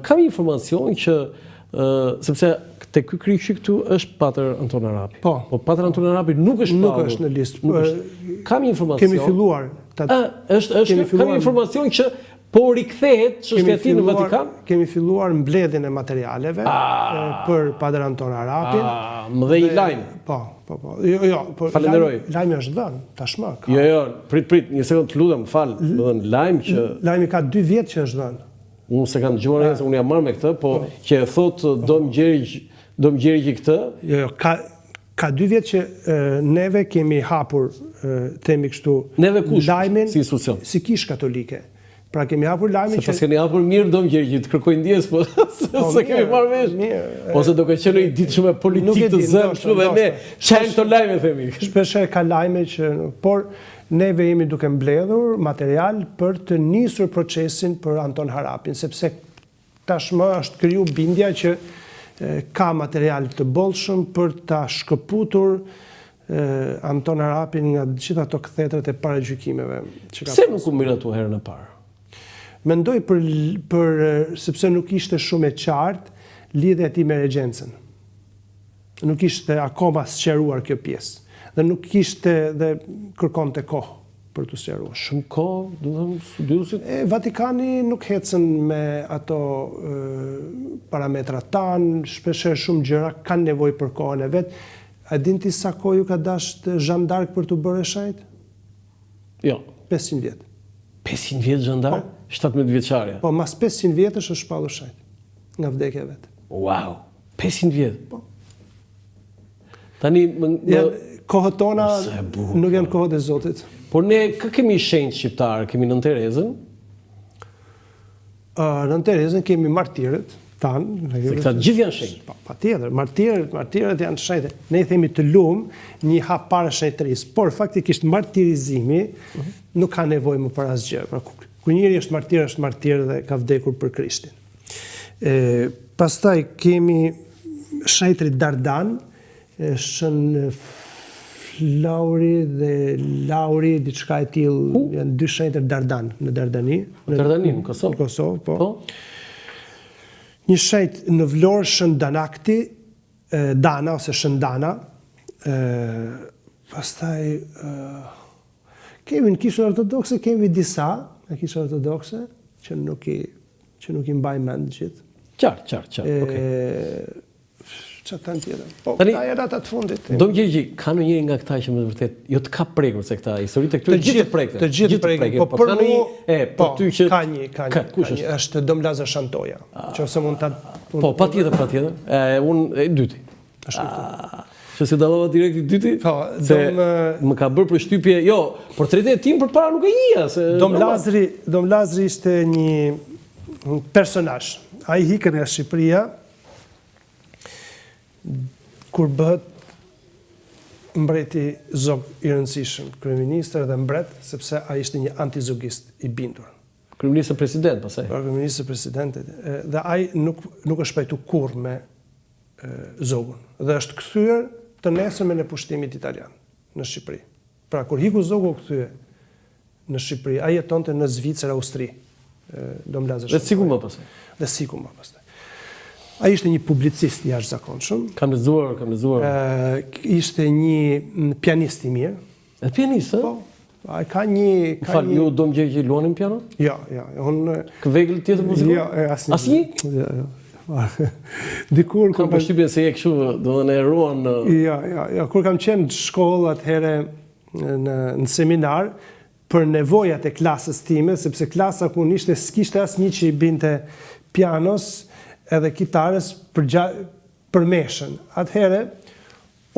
Kam informacion që, sepse te ky kryqi këtu është Pater Anton Arapi. Po Pater Anton Arapi nuk është në listë. Kam informacion. Kemi filluar. Kam informacion që po rikthehet çështja e tij në Vatikan. Kemi filluar mbledhjen e materialeve për Pater Anton Arapin. Më dhe i lajm. Po. Jo, falenderoj. Lajmi është dhënë tashmë. Jo, prit, një sekond të lutem, fal. Do të thënë lajm që lajmi ka 2 vjet që është dhënë. Unë se kam dëgjuar, unë jam marrë me këtë, po që e thotë do më gjerigj këtë. Jo, ka 2 vjet që neve kemi hapur themi kështu. Neve kush? Lajmin si institucion. Si Kishë Katolike. Pra kemi hapur lajmin që... Se pas keni hapur mirë do më gjerigj, të kërkoj ndjes, po se kemi marrë vesh. Ose do ka qenë një ditë shumë politikë të zënë, shumë dhe ne çajmë këto lajme themi. Shpesh ka lajme që por neve jemi duke mbledhur material për të nisur procesin për Anton Harapin, sepse tashmë është kriju bindja që ka material të bollshëm për ta shkëputur Anton Harapin nga gjitha ato kthjetrat e paragjykimeve. Pse nuk u miratu herën e parë? Mendoj sepse nuk ishte shumë e qartë lidhja e tij me regjencën. Nuk ishte akoma sqaruar kjo pjesë. Dhe nuk ishte dhe kërkonte kohë për të sqaruar. Shumë kohë, do të them, studiuesit? Vatikani nuk ecën me ato parametrat tanë, shpeshherë shumë gjëra kanë nevojë për kohën e vet. A din ti sa kohë ju ka dashur Jeanne d'Arc për të bërë shajt? Jo. 500 vjet. 500 vjet Jeanne d'Arc? 17 vjeçarja. Po, mas 500 vjetësh është shpallur shajt. Nga vdekja vet. Wow. 500 vjet. Po. Tani kohët tona nuk janë kohët e Zotit. Por ne kë kemi shenjtë shqiptarë, kemi Nën Terezën? Nën Terezën kemi martirët tanë. Se këta gjithë janë shenjtë. Patjetër, martirët janë shenjtë. Ne i themi të lumë një hap para shenjtërisë, por faktikisht martirizimi nuk ka nevojë më për asgjë. Kur njëri është martir dhe ka vdekur për Krishtin. Pastaj kemi shenjtërit Dardan, Shën Flauri dhe Lauri, diçka e tillë, janë 2 shenjtër Dardan në Dardani. Dardani në Kosovë. Në Kosovë, po. Një shenjt në Vlorë, Shën Danakti, Dana ose Shën Dana. Pastaj kemi në Kishën Ortodokse kemi disa në Kishën Ortodokse që nuk i mbaj mend gjithë. Qartë, okay. Që të në tjetër. Po, këta e rata të fundit. Do më gjerigj, ka në njëri nga këta që më të vërtet, jo të ka prekur se këta historitë e këtu gjithë të prekte. Të gjithë prekte. Po për mu, ka një. Kush është? Është Dom Lazar Shantoja. Që ose mund të... Po, pa tjetër. Unë e dyti. Që si dallova direkt i dyti? Po, se më ka bërë përshtypje, jo, portretin e tim përpara nuk e njihja. Dom Lazari ishte një personazh. Ai hikën nga Shqipëria kur bëhet mbreti zog i rëndësishëm, kryeministër dhe mbret, sepse ai ishte një antizogist i bindur. Kryeministër president, pastaj. Kryeministër president. Dhe ai nuk është pajtu kurrë me zogun. Dhe është kthyer të nesërmen e pushtimit italian në Shqipëri. Pra kur hiku zogu u kthye në Shqipëri, ai jetonte në Zvicër, Austri. Dom Lazar. Dhe sikur më pastaj. Dhe sikur më pastaj. Ai ishte një publicist i jashtëzakonshëm. Kam lexuar. Ishte një pianist i mirë. E pianist, Po. Ai ka një... Fal, ju do më gjej luanin piano? Jo. Unë... Këvegël tjetër muzikë? Jo, asnjë. Jo. Dikur... Kam përshtypjen se je kështu, do të ruan... Jo. Kur kam qenë në shkollë atëherë në seminar, për nevojat e klasës time, sepse klasa ku ishte s'kishte asnjë që i binte pianos edhe kitarës për meshën. Atëherë,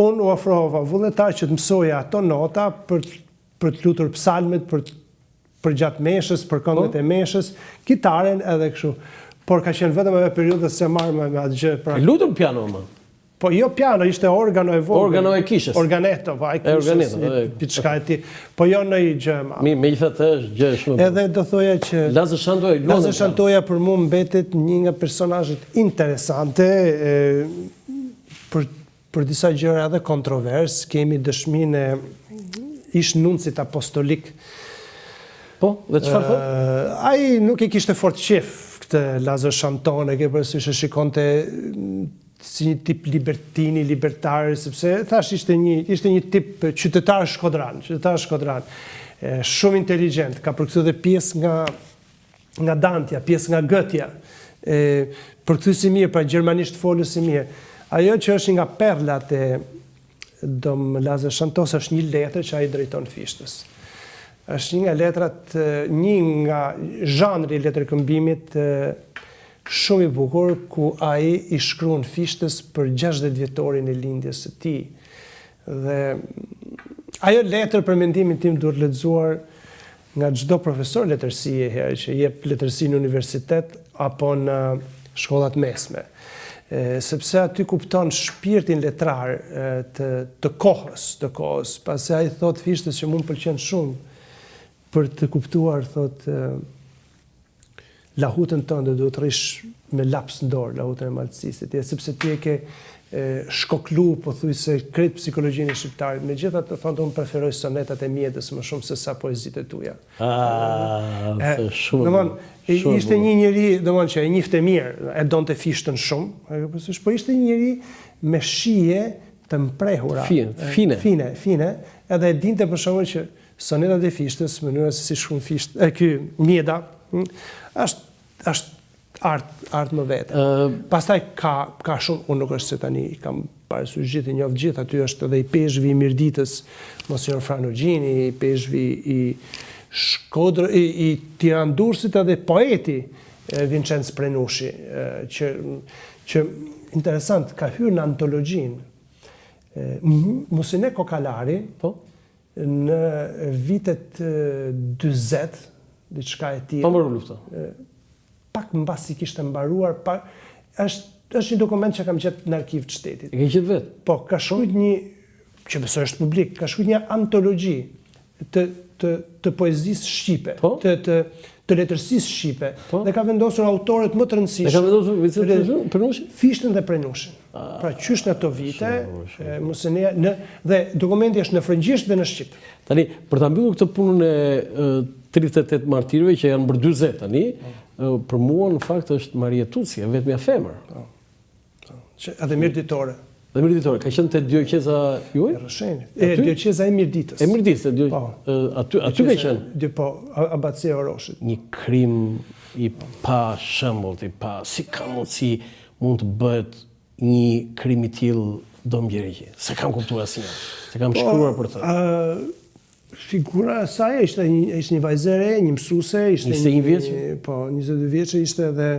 unë u ofrova vullnetar që të mësoja ato nota për të lutur psalmet, për gjatë meshës, për këndet e meshës, kitaren edhe kështu. Por ka qenë vetëm edhe periudhës se marrë me atë gjë. E lutur piano, më? Po jo piano, ishte organo e vogël. Organo e kishës. Organeto, po ai kishës. Diçka e tillë. Po jo në një gjë. Megjithatë është gjë shumë. Edhe do thoja që Lazar Shantoja për mua mbetet një nga personazhet interesante për disa gjëra edhe kontrovers. Kemi dëshminë e ish nuncit apostolik. Po, dhe çfarë thotë? Ai nuk e kishte fort qef këtë Lazar Shanton, e ke përësysh e shikonte si një tip libertini, libertar, sepse thash ishte një tip qytetar shkodran, shumë inteligent, ka përkthy dhe pjesë nga Dantja, pjesë nga Gëtja, përkthy si mirë, pra gjermanisht folës si mirë. Ajo që është nga perlat e dom Lazar Shantos është një letër që ai drejton Fishtës. Është një nga letrat, një nga zhanri i letërkëmbimit shumë i bukur, ku ai i shkruan Fishtës për 60 vjetorin e lindjes së tij. Dhe ajo letër për mendimin tim duhet lexuar nga çdo profesor letërsie herë që jep letërsi në universitet apo në shkollat mesme. Sepse aty kupton shpirtin letrar të kohës. Pasi ai thot Fishtës që mund pëlqen shumë për të kuptuar, thot, lahutën tënde duhet të rrish me laps në dorë, lahutën e maltësisë, sepse ti e ke shkoklu, po thuj se kretë psikologjinë e shqiptarit. Me gjitha të thonë, unë preferoj sonetat e mjedës më shumë se sa poezit e tuja. Ishte një njeri, që e njifte mirë, e donte Fishtën shumë, po ishte një njeri me shije të mprehura. Fine, edhe e dinte për shembull që sonetat e Fishtës, mënyra se si shkruan Fishtë, ky Mjeda, është art më vete. Pastaj ka shumë, unë nuk është se tani kam parasysh gjithë, njoft gjithë, aty është edhe i peshvi i Mirditës, Monsinjor Franogjini, i peshvi i Shkodrë, i Tirandursit edhe poeti Vincenz Prenushi, që interesant, ka hyrë në antologjinë Musine Kokalari, në vitet 40, diçka e tillë. Pa mbaruar lufta. Pak mbasi kishte mbaruar, është një dokument që kam gjetë në arkiv të shtetit. E ke gjetë vetë? Po, ka shkruajtur një, që besoj është publik, ka shkruajtur një antologji të poezisë shqipe, të letërsisë shqipe, dhe ka vendosur autorët më të rëndësishëm. E ka vendosur Prenushin? Fishtën dhe Prenushin. Pra qysh në ato vite, dhe dokumenti është në frëngjisht dhe në shqip. Tani, për ta mbyllur këtë punën e 38 martirëve që janë bërë 40 tani, për mua në fakt është Maria Tuci, vetmja femër. Ademir Ditore. Ademir Ditore, ka qenë te dioceza juaj? Dioceza e Mirditës. E Mirditës, aty ka qenë. Po, abatësia e Oroshit. Një krim i pa shembull, si ka mundësi mund të bëhet një krim i tillë domgjerigje. Se kam kuptuar asnjë. Se kam shkruar për të. Figura e saj ishte një vajzë e re, një mësuese, ishte 21 vjeç. Po, 22 vjeç ishte edhe